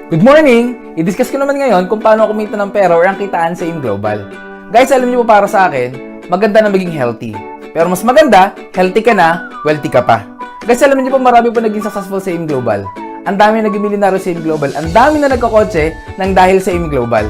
Good morning! I-discuss ko naman ngayon kung paano kumita ng pera or ang kitaan sa AIM Global. Guys, alam niyo po para sa akin, maganda na maging healthy. Pero mas maganda, healthy ka na, wealthy ka pa. Guys, alam niyo po marami po naging successful sa AIM Global. Ang dami na naging milyonaryo sa AIM Global. Ang dami na nagkakotse nang dahil sa AIM Global.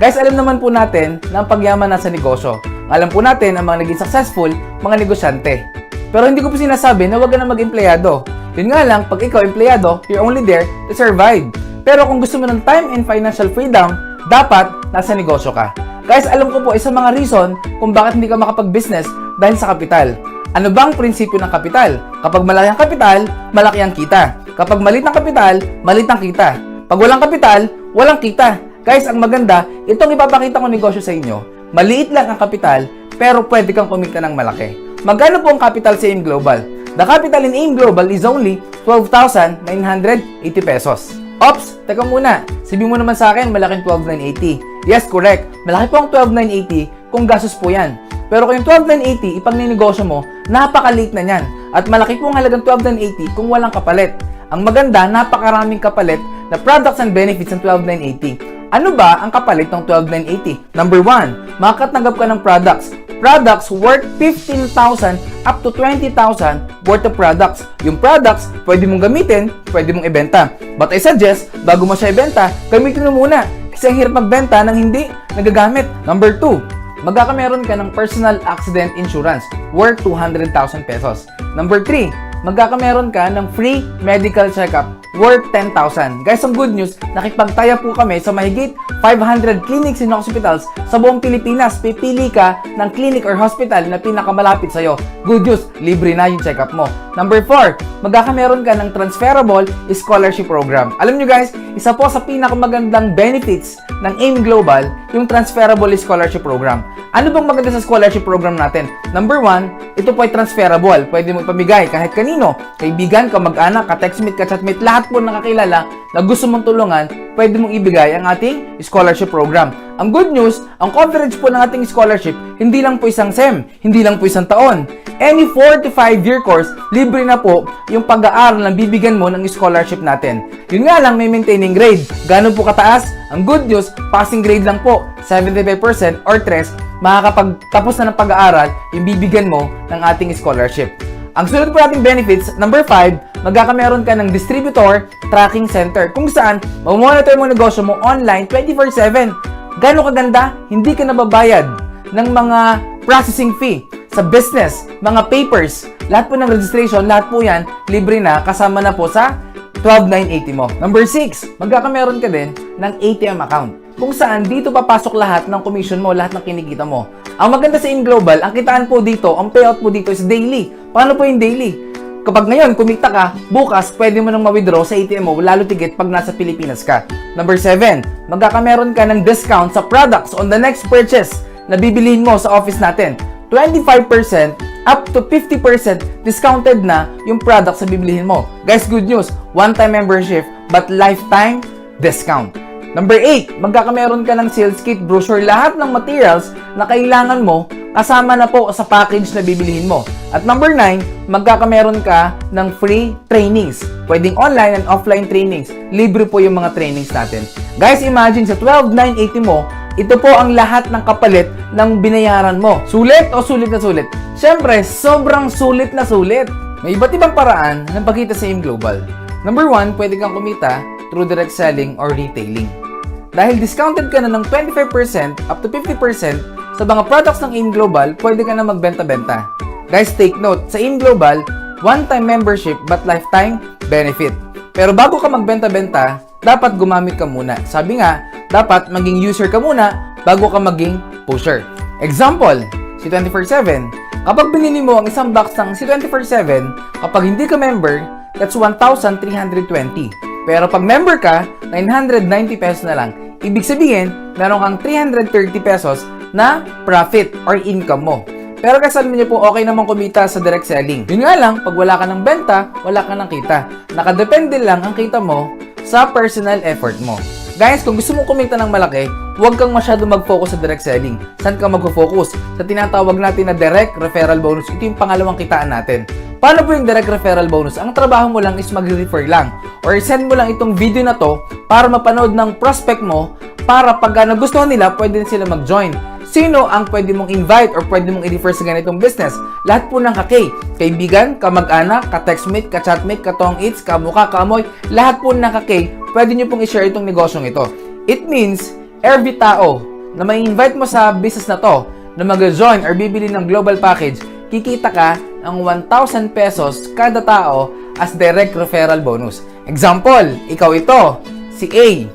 Guys, alam naman po natin na ang pagyaman nasa negosyo. Alam po natin ang mga naging successful, mga negosyante. Pero hindi ko po sinasabi na huwag ka na mag-empleyado. Yun nga lang, pag ikaw empleyado, you're only there to survive. Pero kung gusto mo ng time and financial freedom, dapat nasa negosyo ka. Guys, alam ko po isa mga reason kung bakit hindi ka makapag-business dahil sa kapital. Ano bang prinsipyo ng kapital? Kapag malaki ang kapital, malaki ang kita. Kapag maliit ang kapital, maliit ang kita. Pag walang kapital, walang kita. Guys, ang maganda, itong ipapakita ko negosyo sa inyo. Maliit lang ang kapital, pero pwede kang kumita ng malaki. Magkano po ang capital sa AIM Global? The capital in AIM Global is only 12,980 pesos. Ops, teka muna. Sabi mo naman sa akin, malaking 12,980. Yes, correct. Malaki po ang 12,980 kung gastos po yan. Pero kung yung 12,980, ipag ninegosyo mo, napakaliit na yan. At malaki po ang halagang 12,980 kung walang kapalit. Ang maganda, napakaraming kapalit na products and benefits ng 12,980. Ano ba ang kapalit ng 12,980? Number 1, makakatanggap ka ng products. Products worth 15,000 up to 20,000 worth of products. Yung products, pwede mong gamitin, pwede mong ibenta. But I suggest, bago mo siya ibenta, gamitin mo muna. Kasi ang hirap magbenta nang hindi nagagamit. Number 2, magkakameron ka ng personal accident insurance worth 200,000 pesos. Number 3, magkakameron ka ng free medical checkup worth 10,000. Guys, ang good news, nakipagtaya po kami sa mahigit 500 clinics and hospitals sa buong Pilipinas. Pipili ka ng clinic or hospital na pinakamalapit sa'yo. Good news, libre na yung check-up mo. Number 4, magkakameron ka ng transferable scholarship program. Alam nyo guys, isa po sa pinakamagandang benefits ng AIM Global, yung transferable scholarship program. Ano bang maganda sa scholarship program natin? Number 1, ito po ay transferable. Pwede mo ipamigay kahit kanino. Kaibigan, kamag-anak, ka-textmate, ka-chatmate, lahat po nakakilala na gusto mong tulungan, pwede mong ibigay ang ating scholarship program. Ang good news, ang coverage po ng ating scholarship, hindi lang po isang SEM, hindi lang po isang taon. Any 4 to 5-year course, libre na po yung pag-aaral na bibigyan mo ng scholarship natin. Yun nga lang, may maintaining grade. Gano'n po kataas? Ang good news, passing grade lang po, 75% or 3, makakapagtapos na ng pag-aaral yung bibigyan mo ng ating scholarship. Ang sunod po nating benefits, number 5, magkakameron ka ng distributor tracking center kung saan mamonitor mo negosyo mo online 24/7. Gano'ng kaganda? Hindi ka nababayad ng mga processing fee sa business, mga papers, lahat po ng registration, lahat po yan, libre na, kasama na po sa 12,980 mo. Number 6, magkakameron ka din ng ATM account kung saan dito papasok lahat ng commission mo, lahat ng kinikita mo. Ang maganda sa AIM Global, ang kitaan po dito, ang payout po dito is daily. Paano po yung daily? Kapag ngayon, kumita ka, bukas, pwede mo nang ma-withdraw sa ATM mo, lalo tigit pag nasa Pilipinas ka. Number 7, magkakameron ka ng discount sa products on the next purchase na bibilihin mo sa office natin. 25% up to 50% discounted na yung products na bibilihin mo. Guys, good news, one-time membership but lifetime discount. Number 8, magkakameron ka ng sales kit, brochure, lahat ng materials na kailangan mo kasama na po sa package na bibilihin mo. At number 9, magkakameron ka ng free trainings. Pwedeng online and offline trainings. Libre po yung mga trainings natin. Guys, imagine sa 12,980 mo, ito po ang lahat ng kapalit ng binayaran mo. Sulit o sulit na sulit? Siyempre, sobrang sulit na sulit. May iba't ibang paraan ng pagkita sa AIM Global. Number 1, pwede kang kumita through direct selling or retailing. Dahil discounted ka na ng 25% up to 50% sa mga products ng AIM Global, pwede ka na magbenta-benta. Guys, take note, sa AIM Global, one-time membership but lifetime benefit. Pero bago ka magbenta-benta, dapat gumamit ka muna. Sabi nga, dapat maging user ka muna bago ka maging pusher. Example, si 24/7. Kapag binili mo ang isang box ng si 24/7, kapag hindi ka member, that's 1,320. Pero pag member ka, 990 pesos na lang. Ibig sabihin, meron kang 330 pesos na profit or income mo. Pero kasama niyo po, okay naman kumita sa direct selling. Yun nga lang, pag wala ka ng benta, wala ka ng kita. Nakadepende lang ang kita mo sa personal effort mo. Guys, kung gusto mong kumita ng malaki, huwag kang masyado mag-focus sa direct selling. Saan ka mag-focus? Sa tinatawag natin na direct referral bonus. Ito yung pangalawang kitaan natin. Paano po yung direct referral bonus? Ang trabaho mo lang is mag-refer lang or send mo lang itong video na to para mapanood ng prospect mo para pag nagustuhan nila, pwede sila mag-join. Sino ang pwede mong invite or pwede mong i-refer sa ganitong business? Lahat po ng kaibigan, kamag-anak, ka-textmate, ka-chatmate, ka-tong-its, kamukha, kaamoy, lahat po ng pwede nyo pong i-share itong negosyong ito. It means, every tao na may invite mo sa business na to, na mag-join or bibili ng global package, kikita ka ng 1,000 pesos kada tao as direct referral bonus. Example, ikaw ito, si A.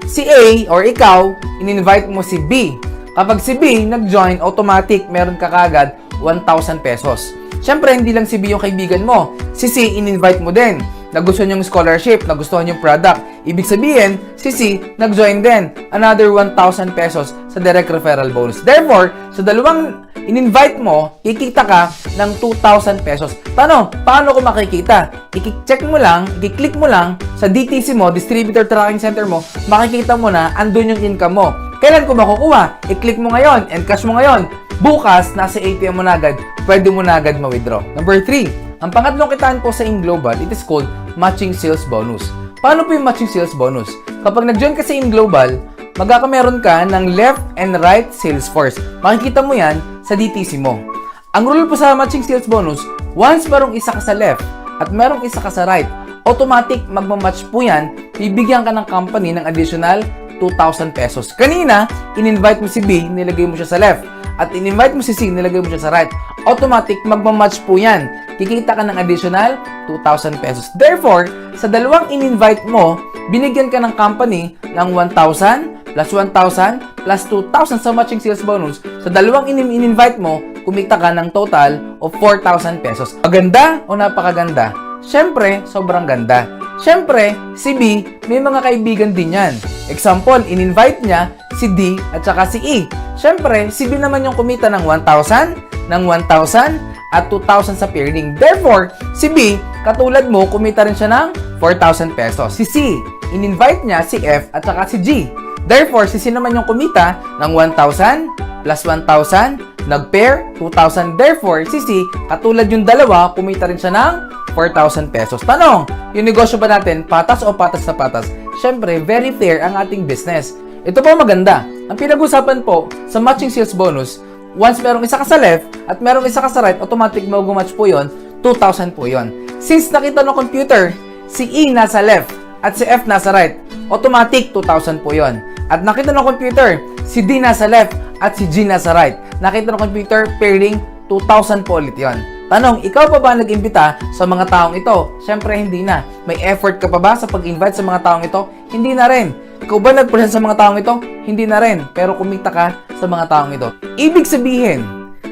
Si A or ikaw, in-invite mo si B. Kapag si B nag-join, automatic meron ka kagad 1,000 pesos. Siyempre, hindi lang si B yung kaibigan mo. Si C, in-invite mo din. Nagustuhan yung scholarship, nagustuhan yung product. Ibig sabihin, si C, nag-join din. Another 1,000 pesos sa direct referral bonus. Therefore, sa dalawang in-invite mo, kikita ka ng 2,000 pesos. Paano ko makikita? I-check mo lang, i-click mo lang sa DTC mo, Distributor Tracking Center mo, makikita mo na andun yung income mo. Kailan ko makukuha? I-click mo ngayon, Encash mo ngayon. Bukas, nasa ATM mo na agad, pwede mo na agad ma-withdraw. Number 3, ang pangatlong kitaan po sa InGlobal, it is called Matching Sales Bonus. Paano po yung Matching Sales Bonus? Kapag nag-join ka sa InGlobal, magkakameron ka ng left and right sales force. Makikita mo yan sa DTC mo. Ang rule po sa Matching Sales Bonus, once merong isa ka sa left at merong isa ka sa right, automatic magmamatch po yan, bibigyan ka ng company ng additional 2,000 pesos. Kanina, in-invite mo si B, nilagay mo siya sa left. At in-invite mo si C, nilagay mo siya sa right. Automatic, magmamatch po yan. Kikita ka ng additional 2,000 pesos. Therefore, sa dalawang in-invite mo, binigyan ka ng company ng 1,000 plus 1,000 plus 2,000 sa matching sales bonus. Sa dalawang in-invite mo, kumita ka ng total of 4,000 pesos. Maganda o napakaganda? Siyempre, sobrang ganda. Siyempre, si B, may mga kaibigan din yan. Example, in-invite niya si D at saka si E. Siyempre, si B naman yung kumita ng 1,000, ng 1,000 at 2,000 sa pairing. Therefore, si B, katulad mo, kumita rin siya ng 4,000 pesos. Si C, in-invite niya si F at saka si G. Therefore, si C naman yung kumita ng 1,000 plus 1,000, nag-pair, 2,000. Therefore, si C, katulad yung dalawa, kumita rin siya ng 4,000 pesos. Tanong, yung negosyo ba natin, patas o patas sa patas? Siyempre, very fair ang ating business. Ito po maganda. Ang pinag-usapan po sa matching sales bonus, once merong isa ka sa left at merong isa ka sa right, automatic mag-match po yon, 2,000 po yon. Since nakita ng computer, si E nasa left at si F nasa right, automatic 2,000 po yon. At nakita ng computer, si D nasa left at si G nasa right. Nakita ng computer, pairing, 2,000 po ulit yon. Tanong, ikaw pa ba nag-imbita sa mga taong ito? Siyempre, hindi na. May effort ka pa ba sa pag-invite sa mga taong ito? Hindi na rin. Ikaw ba nag-present sa mga taong ito? Hindi na rin. Pero kumita ka sa mga taong ito. Ibig sabihin,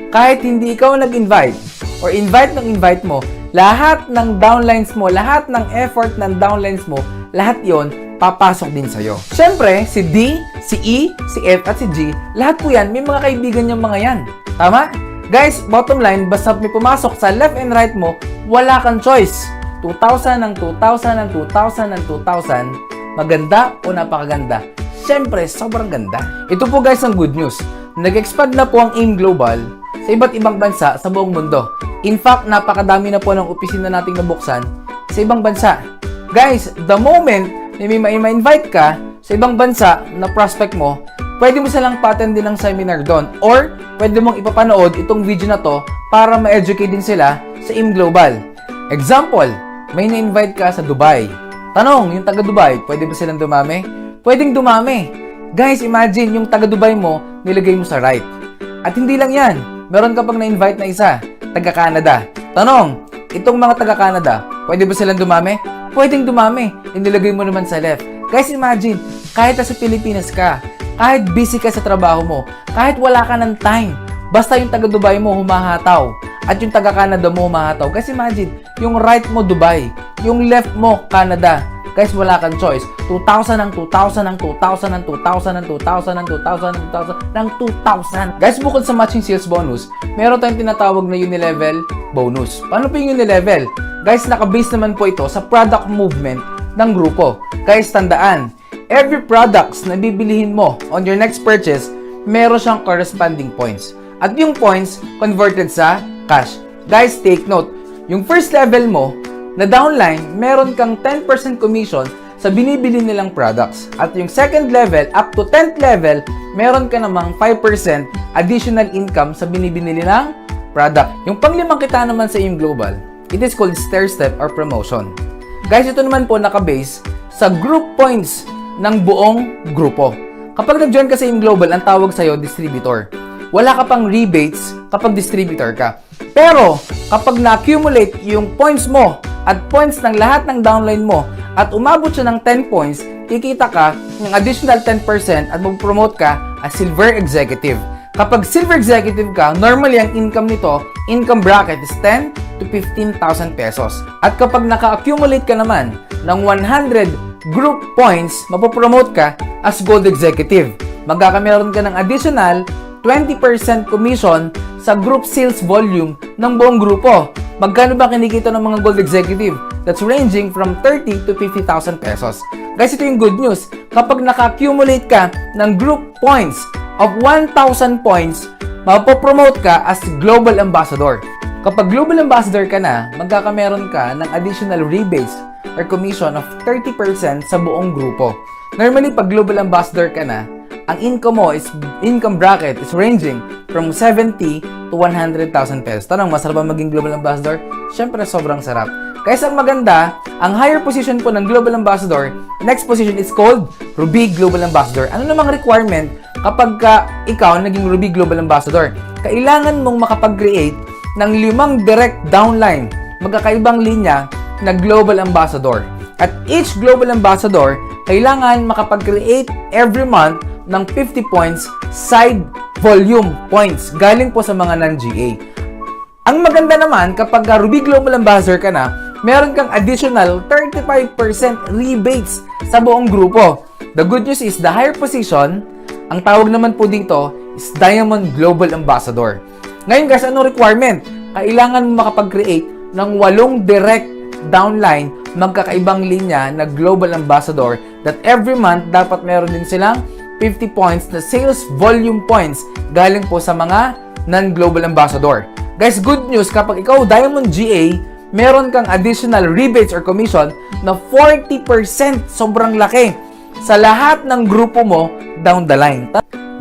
kahit hindi ikaw nag-invite or invite mo, lahat ng downlines mo, lahat ng effort ng downlines mo, lahat yon papasok din sa'yo. Siyempre, si D, si E, si F, at si G, lahat po yan, may mga kaibigan niyang mga yan. Tama? Guys, bottom line, basta may pumasok sa left and right mo, wala kang choice. 2,000 ng 2,000 ng 2,000 ng 2,000, maganda o napakaganda? Siyempre, sobrang ganda. Ito po guys ang good news. Nag-expand na po ang AIM Global sa iba't ibang bansa sa buong mundo. In fact, napakadami na po ng opisina nating nabuksan sa ibang bansa. Guys, the moment na may ma-invite ka sa ibang bansa na prospect mo, pwede mo silang pa-attend din ng seminar doon or pwede mong ipapanood itong video na to para ma-educate din sila sa AIM Global. Example, may na-invite ka sa Dubai. Tanong, yung taga Dubai, pwede ba silang dumami? Pwedeng dumami. Guys, imagine yung taga Dubai mo, nilagay mo sa right. At hindi lang yan, meron ka pang na-invite na isa, taga Canada. Tanong, itong mga taga Canada, pwede ba silang dumami? Pwedeng dumami, inilagay mo naman sa left. Guys, imagine, kahit sa Pilipinas ka, kahit busy ka sa trabaho mo, kahit wala ka ng time, basta yung taga Dubai mo humahataw at yung taga Canada mo humahataw. Guys, imagine, yung right mo Dubai, yung left mo Canada. Guys, wala kang choice. 2,000 ng 2,000 ng 2,000 ng 2,000 ng 2,000 ng 2,000 ng 2,000 ng 2,000. Guys, bukod sa matching sales bonus, meron tayong tinatawag na unilevel bonus. Paano po yung unilevel? Guys, naka-base naman po ito sa product movement ng grupo. Guys, tandaan, every products na bibilihin mo on your next purchase, meron siyang corresponding points. At yung points, converted sa cash. Guys, take note, Yung first level mo, na downline, meron kang 10% commission sa binibili nilang products. At yung second level, up to 10th level, meron ka namang 5% additional income sa binibili nilang product. Yung panglimang kita naman sa AIM Global, it is called stair step or promotion. Guys, ito naman po nakabase sa group points ng buong grupo. Kapag nag-join ka sa AIM Global, ang tawag sa'yo, distributor. Wala ka pang rebates kapag distributor ka. Pero, kapag na-accumulate yung points mo at points ng lahat ng downline mo at umabot siya ng 10 points, kikita ka ng additional 10% at mag-promote ka as silver executive. Kapag silver executive ka, normally ang income nito, income bracket is 10 to 15,000 pesos. At kapag naka-accumulate ka naman ng 100 group points, mapopromote ka as gold executive. Magkakameron ka ng additional 20% commission sa group sales volume ng buong grupo. Magkano ba kinikita ng mga gold executive? That's ranging from 30 to 50,000 pesos. Guys, ito yung good news. Kapag naka-accumulate ka ng group points of 1,000 points, mapopromote ka as global ambassador. Kapag global ambassador ka na, magkakameron ka ng additional rebates or commission of 30% sa buong grupo. Normally, pag global ambassador ka na, ang income bracket is ranging from 70 to 100,000 pesos. Tanong, masarap ba maging global ambassador? Syempre, sobrang sarap. Kaya ang maganda, ang higher position po ng global ambassador, next position is called Ruby Global Ambassador. Ano namang requirement kapag ikaw naging Ruby Global Ambassador? Kailangan mong makapag-create ng 5 direct downline, magkakaibang linya na Global Ambassador. At each Global Ambassador, kailangan makapag-create every month ng 50 points side volume points galing po sa mga non-GA. Ang maganda naman, kapag Ruby Global Ambassador ka na, meron kang additional 35% rebates sa buong grupo. The good news is, the higher position, ang tawag naman po dito is Diamond Global Ambassador. Ngayon guys, anong requirement? Kailangan mo makapag-create ng 8 direct downline, magkakaibang linya na Global Ambassador that every month dapat meron din silang 50 points na sales volume points galing po sa mga non-Global Ambassador. Guys, good news, kapag ikaw Diamond GA, meron kang additional rebates or commission na 40%, sobrang laki, sa lahat ng grupo mo down the line.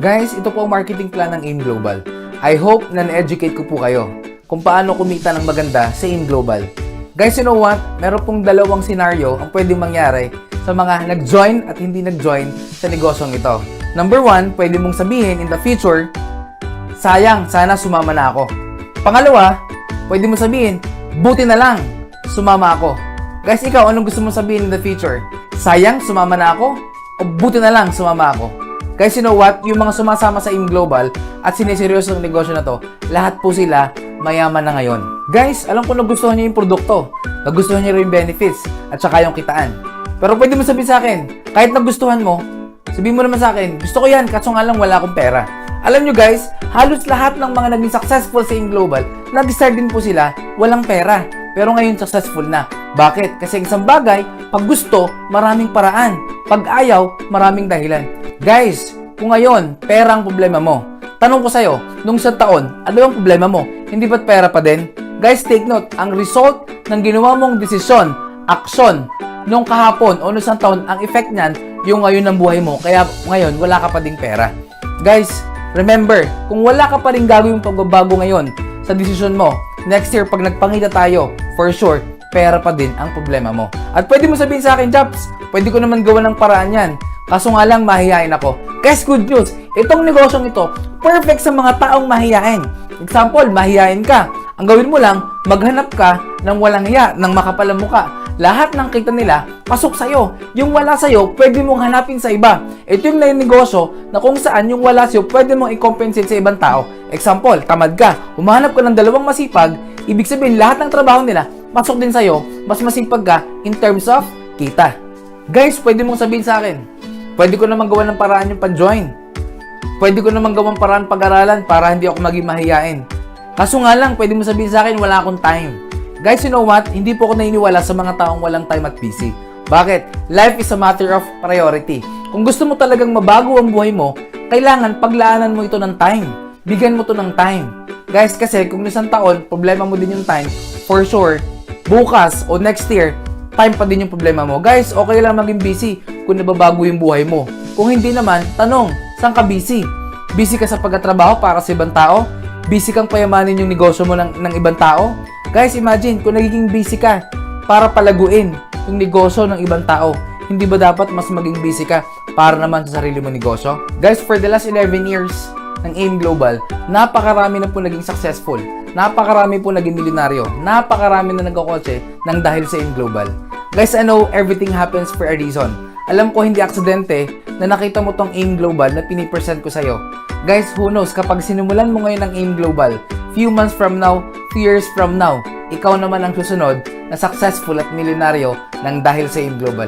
Guys, ito po ang marketing plan ng AIM Global. I hope na na-educate ko po kayo kung paano kumita ng maganda sa AIM Global. Guys, you know what? Meron pong dalawang scenario ang pwedeng mangyari sa mga nag-join at hindi nag-join sa negosyong ito. Number 1, pwede mong sabihin in the future, sayang, sana sumama na ako. Pangalawa, pwede mong sabihin, buti na lang, sumama ako. Guys, ikaw, anong gusto mong sabihin in the future? Sayang, sumama na ako? O buti na lang, sumama ako? Guys, you know what? Yung mga sumasama sa AIM Global at sineseryoso ng negosyo na to, lahat po sila mayaman na ngayon. Guys, alam ko nagustuhan niyo yung produkto, nagustuhan niyo rin yung benefits, at saka yung kitaan. Pero pwede mo sabihin sa akin, kahit nagustuhan mo, sabihin mo naman sa akin, gusto ko yan, kaso nga lang wala akong pera. Alam nyo guys, halos lahat ng mga naging successful sa AIM Global, nag-start din po sila, walang pera. Pero ngayon successful na. Bakit? Kasi isang bagay, pag gusto, maraming paraan. Pag ayaw, maraming dahilan. Guys, kung ngayon, pera ang problema mo, tanong ko sa'yo, nung isang taon, ano ang problema mo? Hindi ba't pera pa din? Guys, take note, ang result ng ginawa mong desisyon, aksyon, nung kahapon o nung isang taon, ang effect niyan, yung ngayon ng buhay mo. Kaya ngayon, wala ka pa ding pera. Guys, remember, kung wala ka pa rin gagawin pagbabago ngayon sa desisyon mo, next year, pag nagpangita tayo, for sure, pera pa din ang problema mo. At pwede mo sabihin sa akin, Japs, pwede ko naman gawa ng paraan yan. Kaso nga lang, mahihain ako. Guys, good news, itong negosyong ito, perfect sa mga taong mahihain. Example, mahihain ka. Ang gawin mo lang, maghanap ka ng walang hiya, ng makapalang muka. Lahat ng kita nila, pasok sa'yo. Yung wala sa'yo, pwede mong hanapin sa iba. Ito yung negosyo na kung saan yung wala sa'yo, pwede mong i-compensate sa ibang tao. Example, tamad ka, humahanap ka ng 2 masipag, ibig sabihin lahat ng trabaho nila, pasok din sa'yo, mas masipag ka in terms of kita. Guys, pwede mong sabihin sa akin, pwede ko naman gawa ng paraan yung pag-join. Pwede ko naman gawang paraan pag-aralan para hindi ako maging mahiyain. Kaso nga lang, pwede mo sabihin sa akin, wala akong time. Guys, you know what? Hindi po ako naniniwala sa mga taong walang time at busy. Bakit? Life is a matter of priority. Kung gusto mo talagang mabago ang buhay mo, kailangan paglaanan mo ito ng time. Bigyan mo to ng time. Guys, kasi kung isang taon, problema mo din yung time, for sure, bukas o next year, time pa din yung problema mo. Guys, okay lang maging busy kung nababago yung buhay mo. Kung hindi naman, tanong, saan ka busy? Busy ka sa pagtatrabaho para sa ibang tao? Busy kang payamanin yung negosyo mo ng ibang tao? Guys, imagine, kung nagiging busy ka para palaguin yung negosyo ng ibang tao, hindi ba dapat mas maging busy ka para naman sa sarili mo negosyo? Guys, for the last 11 years ng AIM Global, napakarami na po naging successful. Napakarami po naging milyonaryo. Napakarami na nagkakotse ng dahil sa AIM Global. Guys, I know everything happens for a reason. Alam ko hindi aksidente na nakita mo tong AIM Global na pinipresent ko sa'yo. Guys, who knows, kapag sinimulan mo ngayon ng AIM Global, few months from now, few years from now, ikaw naman ang susunod na successful at milyonaryo ng dahil sa AIM Global.